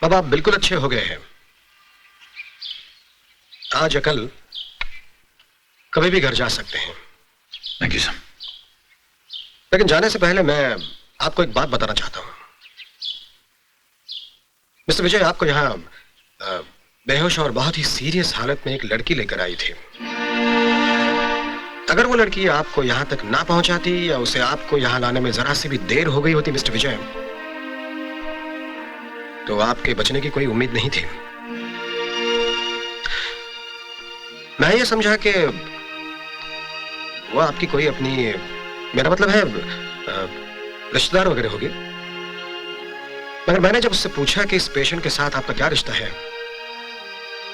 बाबा आप बिल्कुल अच्छे हो गए हैं। आज या कल कभी भी घर जा सकते हैं। Thank you sir. लेकिन जाने से पहले मैं आपको एक बात बताना चाहता हूं। मिस्टर विजय आपको यहाँ बेहोश और बहुत ही सीरियस हालत में एक लड़की लेकर आई थी। अगर वो लड़की आपको यहां तक ना पहुंचाती या उसे आपको यहां लाने में जरा सी भी देर हो गई होती मिस्टर विजय, तो आपके बचने की कोई उम्मीद नहीं थी। मैं ये समझा कि वो आपकी कोई अपनी, मेरा मतलब है रिश्तेदार वगैरह होगी। मगर मैंने जब उससे पूछा कि इस पेशेंट के साथ आपका क्या रिश्ता है,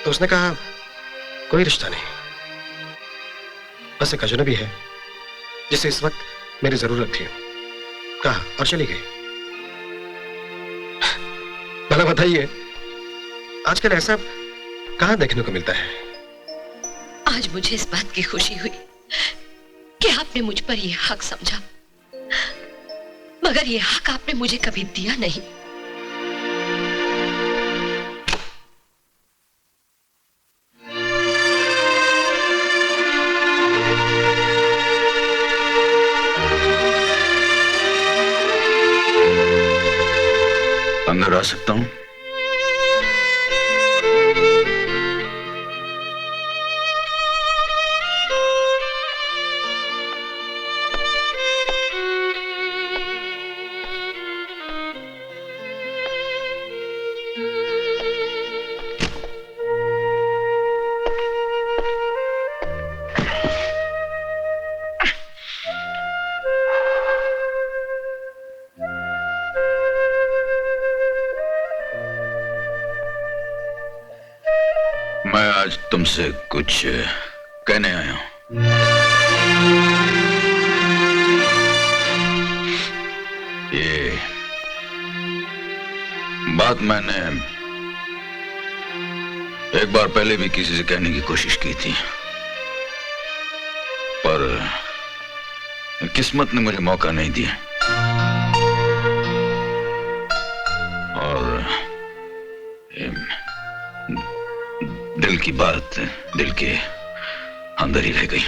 तो उसने कहा कोई रिश्ता नहीं, बस एक अजनबी है जिसे इस वक्त मेरी जरूरत थी। कहा और चली गई। भला बताइए आजकल ऐसा कहां देखने को मिलता है। आज मुझे इस बात की खुशी हुई कि आपने मुझ पर यह हक समझा, मगर यह हक आपने मुझे कभी दिया नहीं। अंदर आ सकता हूं? मैं आज तुमसे कुछ कहने आया हूं। ये बात मैंने एक बार पहले भी किसी से कहने की कोशिश की थी, पर किस्मत ने मुझे मौका नहीं दिया। और दिल की बात दिल के अंदर ही रह गई।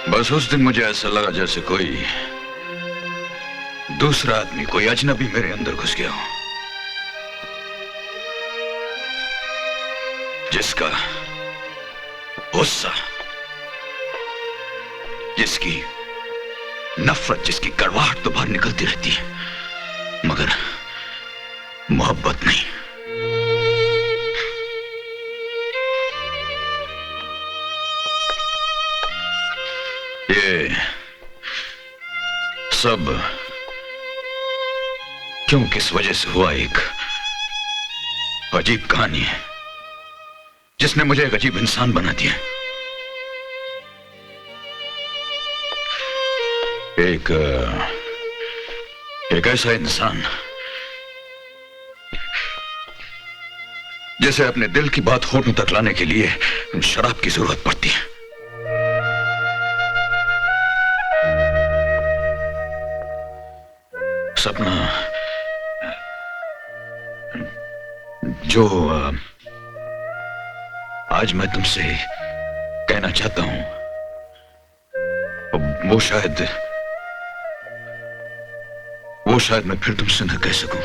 बस उस दिन मुझे ऐसा लगा जैसे कोई दूसरा आदमी, कोई अजनबी मेरे अंदर घुस गया हो, जिसका गुस्सा, जिसकी नफरत, जिसकी कड़वाहट तो बाहर निकलती रहती है, मगर मोहब्बत नहीं। ये सब क्यों, किस वजह से हुआ, एक अजीब कहानी है जिसने मुझे एक अजीब इंसान बना दिया। एक ऐसा इंसान जैसे अपने दिल की बात होठों तक लाने के लिए शराब की जरूरत पड़ती है। सपना, जो आज मैं तुमसे कहना चाहता हूं, वो शायद मैं फिर तुमसे न कह सकूं,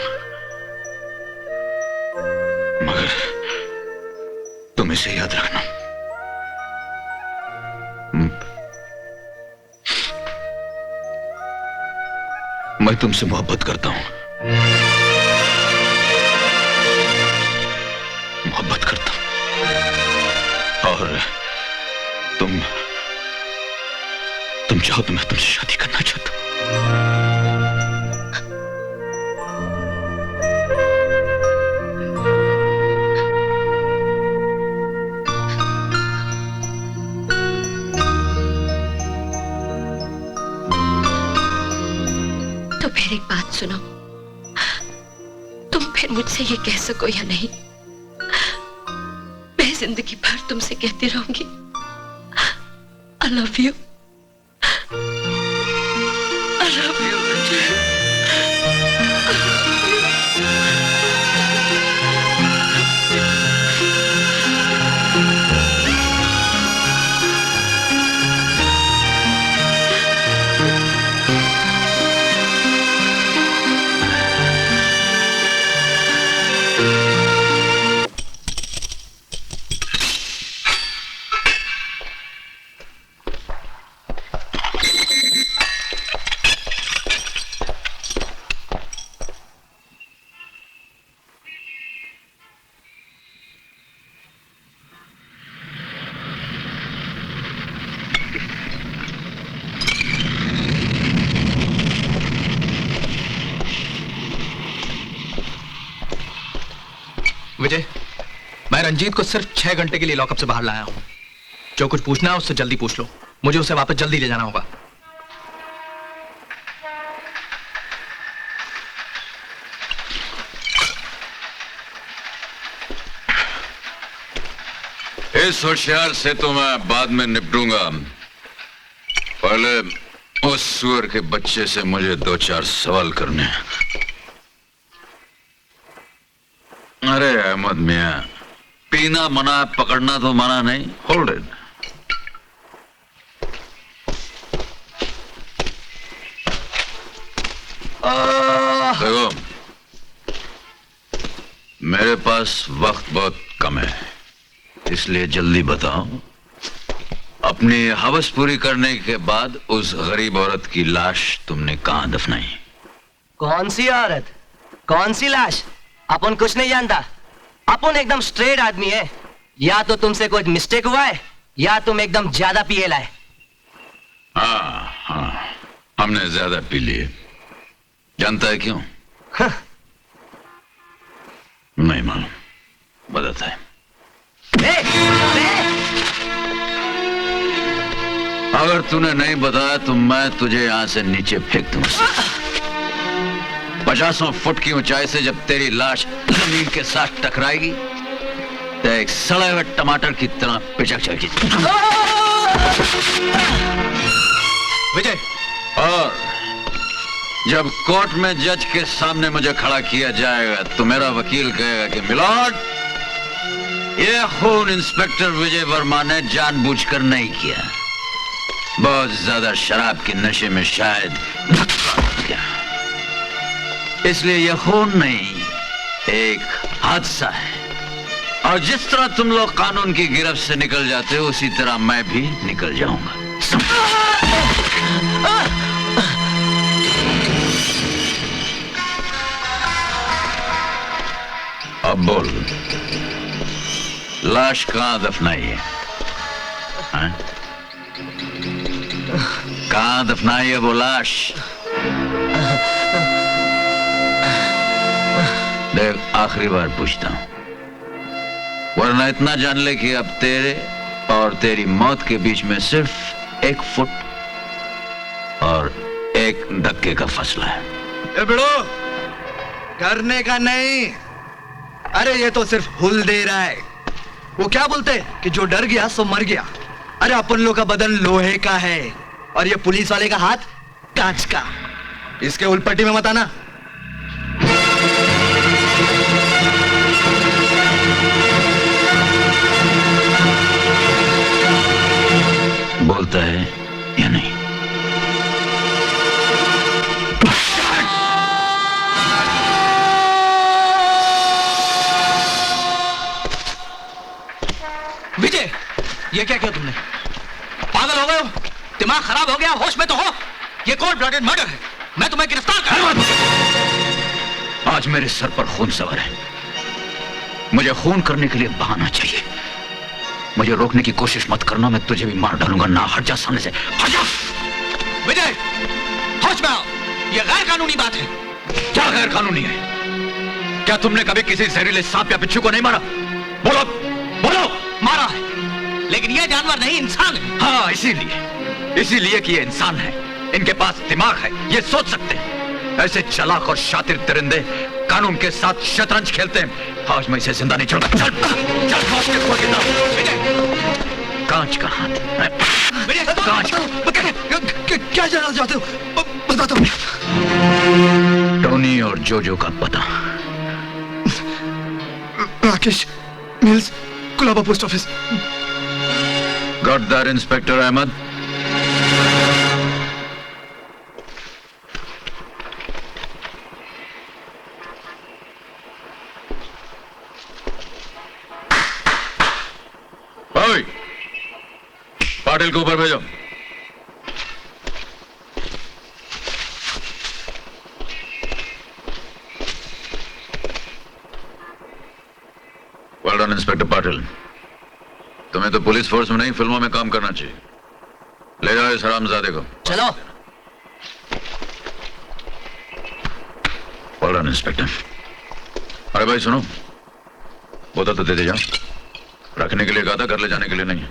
मगर तुम इसे याद रखना। मैं तुमसे मोहब्बत करता हूं, मोहब्बत करता हूं, और तुम चाहो तो मैं तुमसे शादी करना चाहता हूं। तो फिर एक बात सुनो, तुम फिर मुझसे ये कह सको या नहीं, मैं जिंदगी भर तुमसे कहती रहूंगी, आई लव यू, मैं रंजीत को सिर्फ 6 घंटे के लिए लॉकअप से बाहर लाया हूं। जो कुछ पूछना है उससे जल्दी पूछ लो, मुझे उसे वापस जल्दी ले जाना होगा। इस होशियार से तो मैं बाद में निपटूंगा। पहले उस सुअर के बच्चे से मुझे 2-4 सवाल करने हैं। अरे अहमद मियां, पीना मना है, पकड़ना तो मना नहीं। Hold it. देखो, मेरे पास वक्त बहुत कम है, इसलिए जल्दी बताओ, अपनी हवस पूरी करने के बाद उस गरीब औरत की लाश तुमने कहां दफनाई? कौन सी औरत, कौन सी लाश? अपन कुछ नहीं जानता। अपन एकदम स्ट्रेट आदमी है। या तो तुमसे कोई मिस्टेक हुआ है या तुम एकदम ज्यादा पिए लाए। हाँ, हमने ज्यादा पी लिए। जानता है क्यों? नहीं मालूम, बताता है। अगर तूने नहीं बताया तो मैं तुझे यहां से नीचे फेंक दूंगा। 50 फुट की ऊंचाई से जब तेरी लाश जमीन के साथ टकराएगी तो एक सड़े हुए टमाटर की तरह पिचक जाएगी। विजय, और जब कोर्ट में जज के सामने मुझे खड़ा किया जाएगा तो मेरा वकील कहेगा कि मिलॉर्ड, यह खून इंस्पेक्टर विजय वर्मा ने जानबूझकर नहीं किया, बहुत ज्यादा शराब के नशे में शायद धक्का लग गया, इसलिए यह खून नहीं, एक हादसा है। और जिस तरह तुम लोग कानून की गिरफ्त से निकल जाते हो उसी तरह मैं भी निकल जाऊंगा। अब बोल, लाश कहां दफनाई है? कहां दफनाई है वो लाश? देख, आखिरी बार पूछता हूं, वरना इतना जान ले कि अब तेरे और तेरी मौत के बीच में सिर्फ 1 फुट और 1 धक्के का फसला है। ए बिड़ो, करने का नहीं। अरे ये तो सिर्फ हुल दे रहा है। वो क्या बोलते हैं कि जो डर गया सो मर गया। अरे अपन लोग का बदन लोहे का है और ये पुलिस वाले का हाथ कांच का। इसके उलपट्टी में मत आना। बोलता है या नहीं? विजय, ये क्या किया तुमने? पागल हो गए हो? दिमाग खराब हो गया? होश में तो हो? ये कोल्ड ब्लडेड मर्डर है। मैं तुम्हें गिरफ्तार कर। आज मेरे सर पर खून सवार है। मुझे खून करने के लिए बहाना चाहिए। मुझे रोकने की कोशिश मत करना, मैं तुझे भी मार डालूंगा। ना, हट जा सामने से, हट जा। विजय, होश में आओ। ये गैर कानूनी बात है। क्या गैर कानूनी है? क्या तुमने कभी किसी जहरीले सांप या बिच्छू को नहीं मारा? बोलो, बोलो। मारा है, लेकिन ये जानवर नहीं, इंसान है। हाँ, इसीलिए कि ये इंसान है, इनके पास दिमाग है, ये सोच सकते हैं। ऐसे चालाक और शातिर दरिंदे कानून के साथ शतरंज खेलते हैं। आज मैं इसे जिंदा नहीं छोड़ूंगा। चल, चल, मौत के कुएं की तरफ। कांच का हाथ, कांच का। क्या जानना चाहते हो? बता दो। टोनी और जोजो का पता? Rakesh Mills, Colaba post office. Got that inspector Ahmed? Patil को ऊपर भेजो। Well done inspector Patil. तुम्हें तो पुलिस फोर्स में नहीं, फिल्मों में काम करना चाहिए। ले जाओ इस हरामजादे को। चलो। Well done inspector. अरे भाई सुनो, बोतल तो दे दे जाओ। रखने के लिए कहा था, घर ले जाने के लिए नहीं।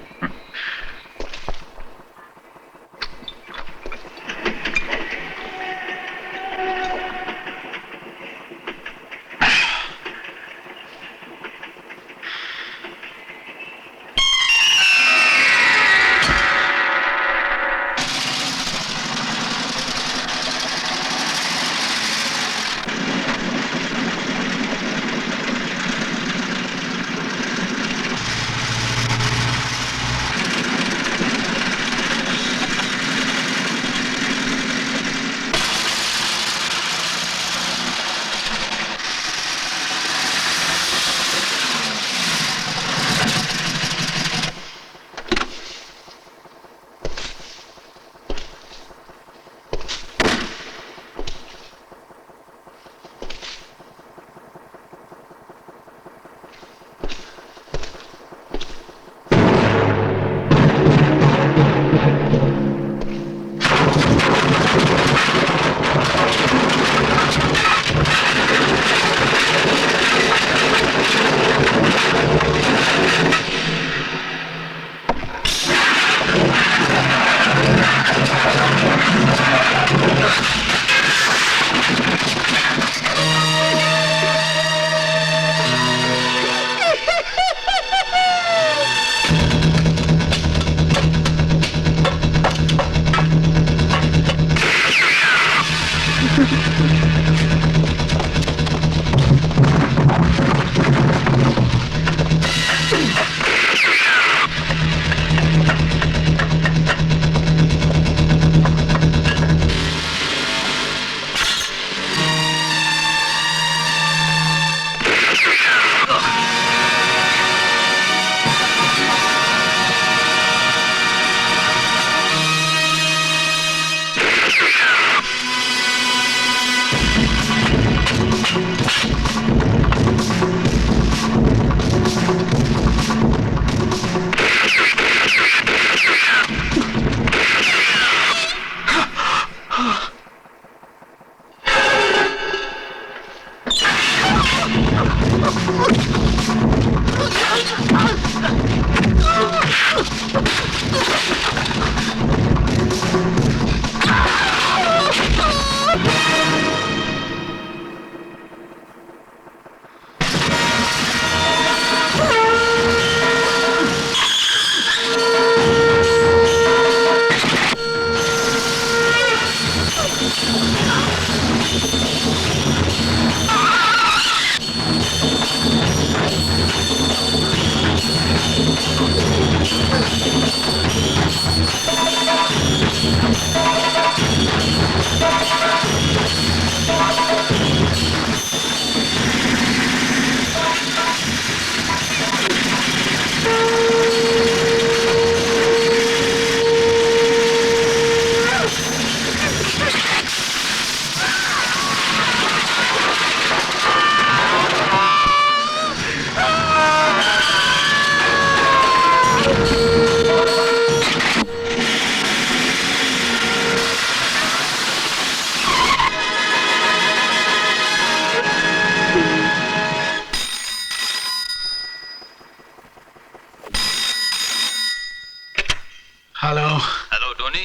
हेलो। हेलो टोनी,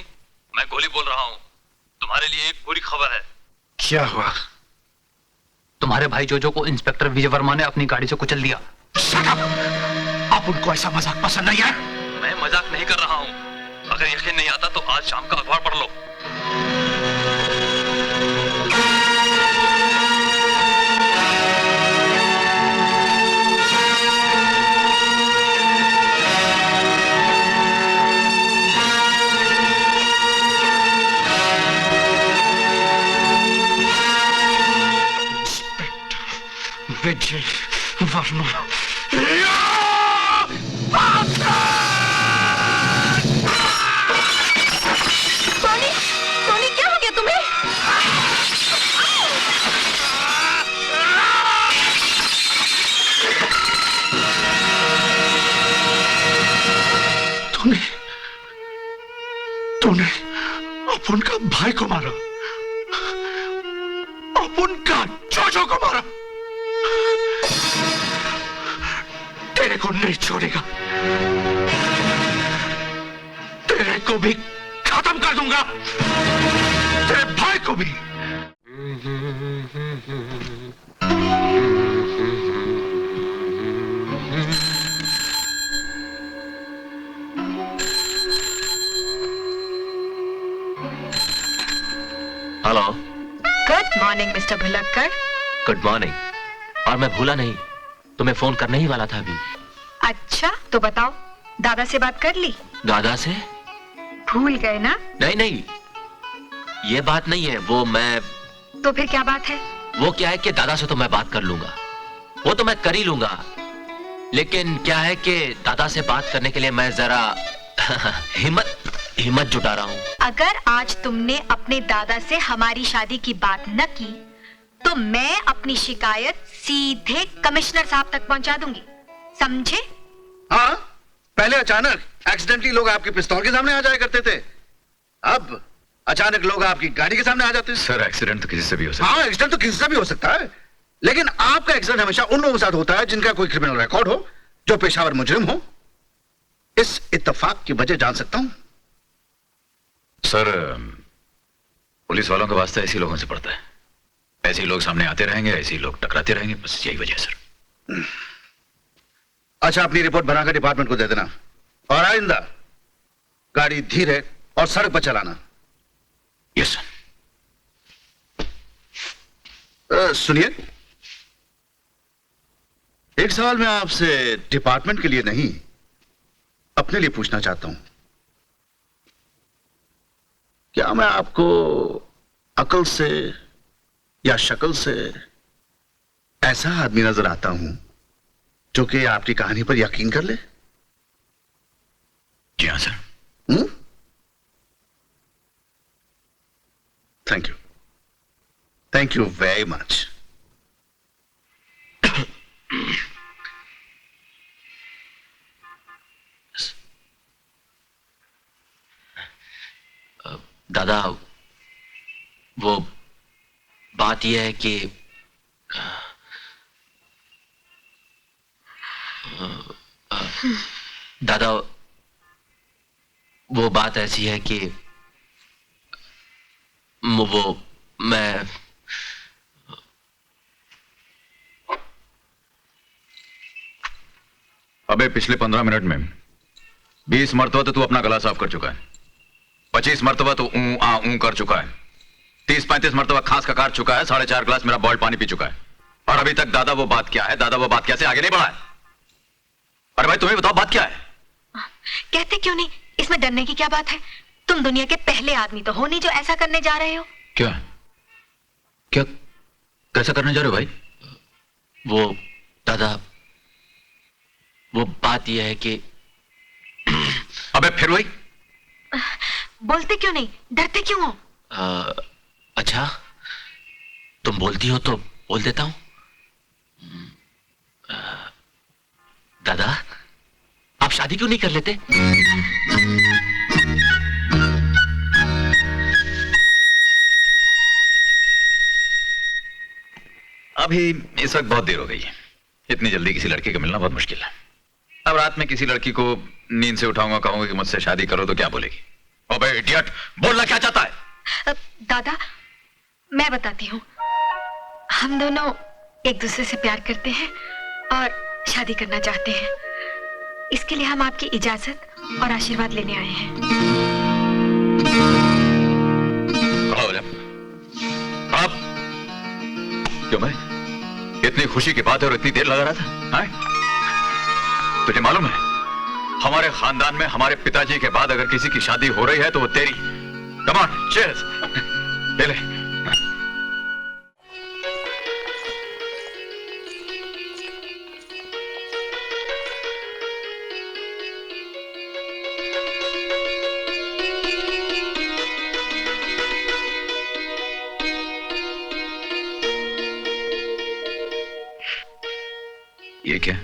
मैं गोली बोल रहा हूँ। तुम्हारे लिए एक बुरी खबर है। क्या हुआ? तुम्हारे भाई जोजो को इंस्पेक्टर विजय वर्मा ने अपनी गाड़ी से कुचल दिया। आप उनको ऐसा मजाक पसंद नहीं है? मैं मजाक नहीं कर रहा हूँ। अगर यकीन नहीं आता तो आज शाम का अखबार पढ़ लो। विजय वर्मा। टोनी, टोनी क्या हो गया तुम्हें? तूने अपन का भाई को मारा, अपन का जोजो को मारा। तेरे तेरे को नहीं छोड़ेगा, तेरे को भी खत्म कर दूंगा, तेरे भाई को भी। हेलो। गुड मॉर्निंग मिस्टर भुलक्कड़। Good morning. और मैं भूला नहीं, तुम्हें फोन करने ही वाला था अभी। अच्छा तो बताओ, दादा से बात कर ली? दादा से? भूल गए ना? नहीं नहीं, ये बात नहीं है। वो मैं तो फिर क्या बात है? वो क्या है कि दादा से तो मैं बात कर लूंगा, वो तो मैं कर ही लूंगा, लेकिन क्या है कि दादा से बात करने के लिए मैं जरा हिम्मत जुटा रहा हूँ। अगर आज तुमने अपने दादा से हमारी शादी की बात न की तो मैं अपनी शिकायत सीधे कमिश्नर साहब तक पहुंचा दूंगी, समझे? हाँ, पहले अचानक एक्सीडेंटली लोग आपके पिस्तौल के सामने आ जाया करते थे, अब अचानक लोग आपकी गाड़ी के सामने आ जाते हैं। सर, एक्सीडेंट तो किसी से भी हो सकता है। हाँ, एक्सीडेंट तो किसी से भी हो सकता है, लेकिन आपका एक्सीडेंट हमेशा उन लोगों के साथ होता है जिनका कोई क्रिमिनल रिकॉर्ड हो, जो पेशावर मुजरिम हो। इस इत्तेफाक की वजह जान सकता हूं? सर, पुलिस वालों का वास्ता ऐसे लोगों से पड़ता है। ऐसे ही लोग सामने आते रहेंगे, ऐसे ही लोग टकराते रहेंगे, बस यही वजह है सर। अच्छा, अपनी रिपोर्ट बनाकर डिपार्टमेंट को दे देना, और आइंदा गाड़ी धीरे और सड़क पर चलाना। Yes sir. सुनिए, एक सवाल मैं आपसे डिपार्टमेंट के लिए नहीं, अपने लिए पूछना चाहता हूं। क्या मैं आपको अकल से या शक्ल से ऐसा आदमी नजर आता हूं जो कि आपकी कहानी पर यकीन कर ले? जी हाँ sir. Thank you, thank you very much. दादा, वो बात यह है कि दादा, वो बात ऐसी है कि वो मैं अबे पिछले 15 मिनट में 20 मरतबा तो तू अपना गला साफ कर चुका है, 25 मरतबा तो ऊं आ ऊं कर चुका है, 30-35 मरतबा खांस का काट चुका है, 4.5 गिलास मेरा बॉइल्ड पानी पी चुका है, और अभी तक दादा वो बात क्या है, दादा वो बात कैसे आगे नहीं बढ़ा है? अरे भाई तुम्हें बताओ बात क्या है? कहते क्यों नहीं, इसमें डरने की क्या बात है? तुम दुनिया के पहले आदमी तो हो नहीं जो ऐसा करने जा रहे हो। क्या क्या कैसा करने जा रहे हो भाई? वो दादा, वो बात यह है कि अबे फिर वही? बोलते क्यों नहीं, डरते क्यों हो? अच्छा, तुम बोलती हो तो बोल देता हूं। दादा, आप शादी क्यों नहीं कर लेते? अभी इस वक्त बहुत देर हो गई है, इतनी जल्दी किसी लड़की को मिलना बहुत मुश्किल है। अब रात में किसी लड़की को नींद से उठाऊंगा, कहूंगा कि मुझसे शादी करो, तो क्या बोलेगी? अबे इडियट, बोलना क्या चाहता है? दादा, मैं बताती हूँ, हम दोनों एक दूसरे से प्यार करते हैं और शादी करना चाहते हैं। इसके लिए हम आपकी इजाजत और आशीर्वाद लेने आए हैं। आप क्यों भाई, इतनी खुशी की बात है और इतनी देर लगा रहा था? हाँ? तुझे मालूम है, हमारे खानदान में हमारे पिताजी के बाद अगर किसी की शादी हो रही है तो वो तेरी। Come on, cheers. ले ले। ये क्या,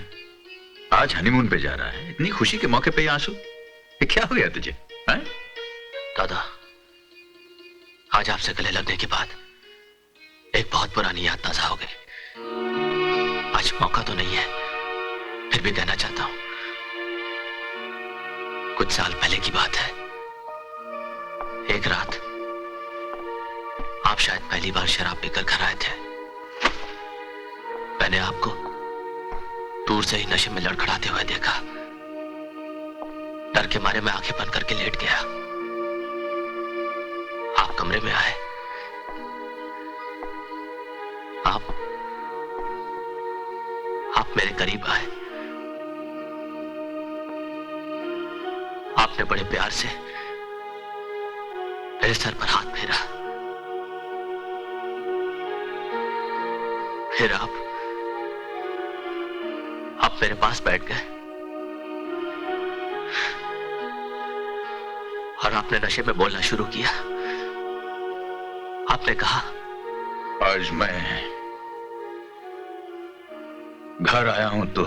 आज हनीमून पे जा रहा है, इतनी खुशी के मौके पे ये आंसू? ये क्या हो गया तुझे? है? दादा, आज आपसे गले लगने के बाद एक बहुत पुरानी याद ताजा हो गई। आज मौका तो नहीं है फिर भी कहना चाहता हूं, कुछ साल पहले की बात है। एक रात आप शायद पहली बार शराब पीकर घर आए थे। मैंने आपको दूर से ही नशे में लड़खड़ाते हुए देखा। डर के मारे मैं आंखें बंद करके लेट गया। आप कमरे में आए। आप मेरे करीब आए। आपने बड़े प्यार से मेरे सर पर हाथ फेरा। फिर आप मेरे पास बैठ गए और आपने नशे में बोलना शुरू किया। आपने कहा, आज मैं घर आया हूं तो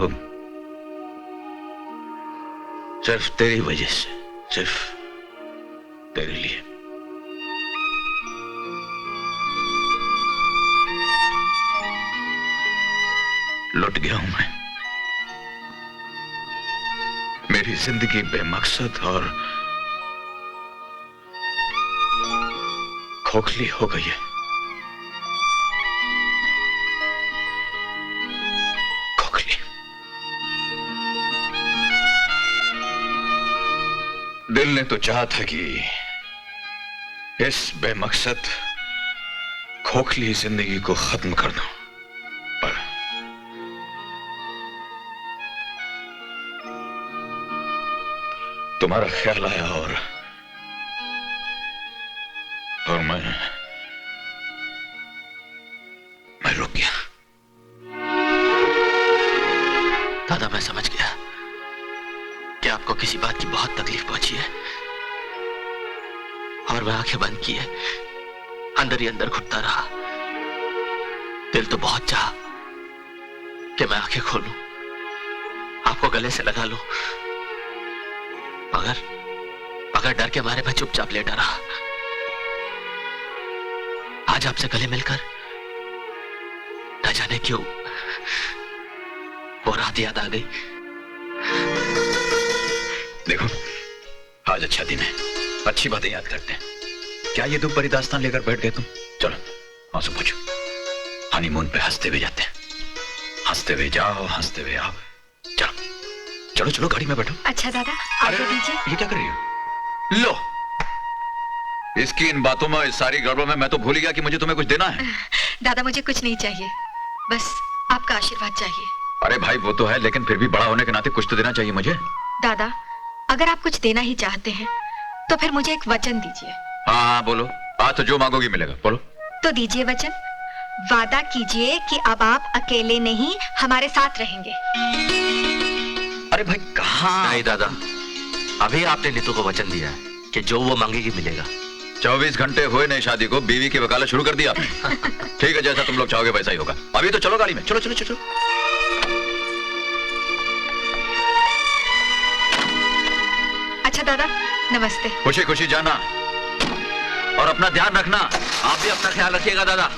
सिर्फ तेरी वजह से, सिर्फ तेरे लिए। लुट गया हूं मैं। मेरी जिंदगी बेमकसद और खोखली हो गई है। खोखली। दिल ने तो चाहा था कि इस बेमकसद खोखली जिंदगी को खत्म कर दूं, पर तुम्हारा ख्याल आया और मैं रुक गया। दादा, मैं समझ गया कि आपको किसी बात की बहुत तकलीफ पहुंची है और मैं आंखें बंद किए अंदर ही अंदर घुटता रहा। दिल तो बहुत चाहा कि मैं आंखें खोलूं, आपको गले से लगा लूं, मगर डर के मारे मैं चुपचाप लेटा रहा। आज आपसे गले मिलकर न जाने क्यों वो रात याद आ गई। देखो, आज अच्छा दिन है, अच्छी बातें याद करते हैं। क्या ये तुम बड़ी दास्तान लेकर बैठ गए तुम? चलो आंसू पूछो। हनीमून पे हंसते हुए जाते हैं, हंसते हुए जाओ, हंसते हुए आओ। चलो चलो चलो, गाड़ी में बैठो। अच्छा दादा, आगे दीजिए। ये क्या कर रही हो? लो, इसकी इन बातों में, इस सारी गड़बड़ में मैं तो भूल ही गया कि मुझे तुम्हें कुछ देना है। दादा, मुझे कुछ नहीं चाहिए, बस आपका आशीर्वाद चाहिए। अरे भाई, वो तो है, लेकिन फिर भी बड़ा होने के नाते कुछ तो देना चाहिए मुझे। दादा, अगर आप कुछ देना ही चाहते हैं तो फिर मुझे एक वचन दीजिए। हाँ बोलो। आज तो जो मांगोगी मिलेगा, बोलो। तो दीजिए वचन। वादा कीजिए कि अब आप अकेले नहीं, हमारे साथ रहेंगे। अरे भाई, कहाँ? नहीं दादा, अभी आपने नीतू को वचन दिया है कि जो वो मांगेगी मिलेगा। 24 घंटे हुए नई शादी को, बीवी की वकालत शुरू कर दी आपने। ठीक है, जैसा तुम लोग चाहोगे वैसा ही होगा। अभी तो चलो गाड़ी में, चलो चलो चलो, चलो। अच्छा दादा, नमस्ते। खुशी खुशी जाना और अपना ध्यान रखना। आप भी अपना ख्याल रखिएगा दादा।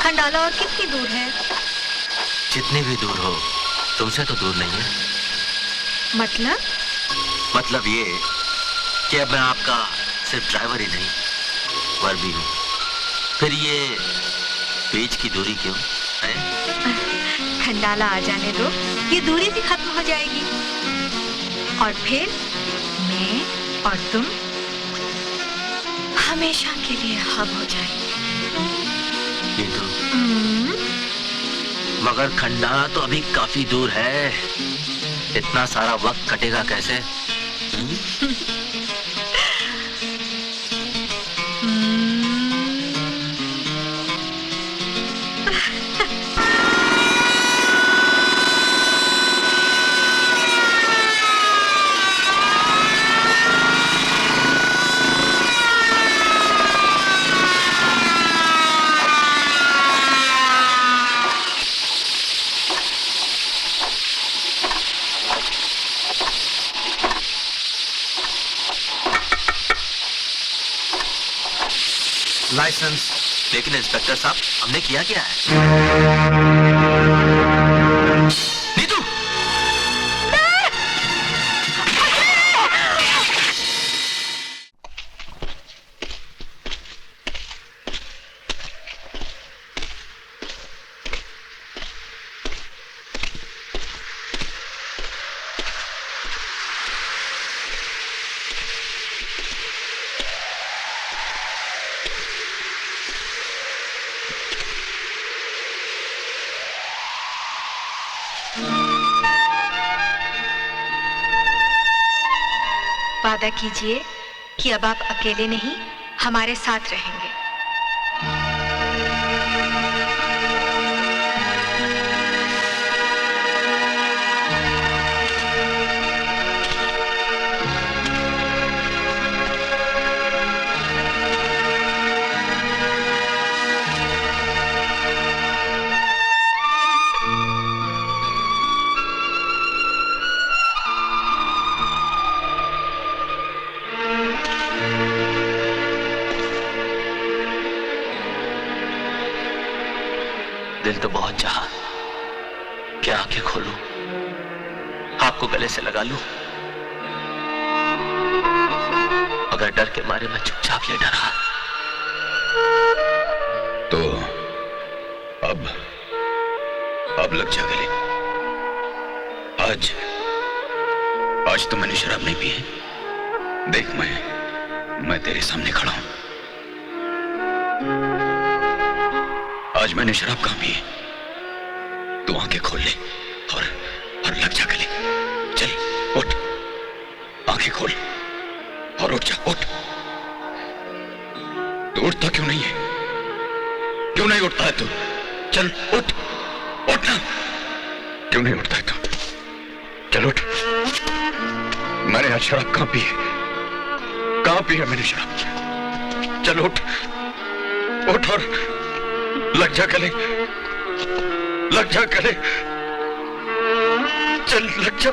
खंडाला और कितनी दूर है? जितनी भी दूर हो, तुमसे तो दूर नहीं है। मतलब ये कि अब मैं आपका सिर्फ ड्राइवर ही नहीं, वर भी हूँ। फिर ये बीच की दूरी क्यों है? खंडाला आ जाने दो, ये दूरी भी खत्म हो जाएगी और फिर मैं और तुम हमेशा के लिए हम हो जाएंगे। नीतू, मगर खंडाला तो अभी काफी दूर है। इतना सारा वक्त कटेगा कैसे? लाइसेंस। लेकिन इंस्पेक्टर साहब, हमने किया क्या है? नीतू! वादा कीजिए कि अब आप अकेले नहीं, हमारे साथ रहेंगे। दिल तो बहुत चाहा, क्या आंखें खोलूं, आपको गले से लगा लूं, मगर डर के मारे मैं चुपचाप लेटा रहा। तो अब लग जा गले। आज तो मैंने शराब नहीं पी है। देख, मैं तेरे सामने खड़ा हूं। आज मैंने शराब कहां पी है? तू आंखें खोल ले और लग जा गले। चल, उठ, आंखें खोल और उठ जा, उठ। तू उठता क्यों नहीं है? क्यों नहीं उठता है तू? चल, उठ ना। क्यों नहीं उठता है तू? चल, उठ। मैंने आज शराब कहां पी है? कहां पी है मैंने शराब? चल, उठ और लग जा गले, लग जा गले। चल, लग जा।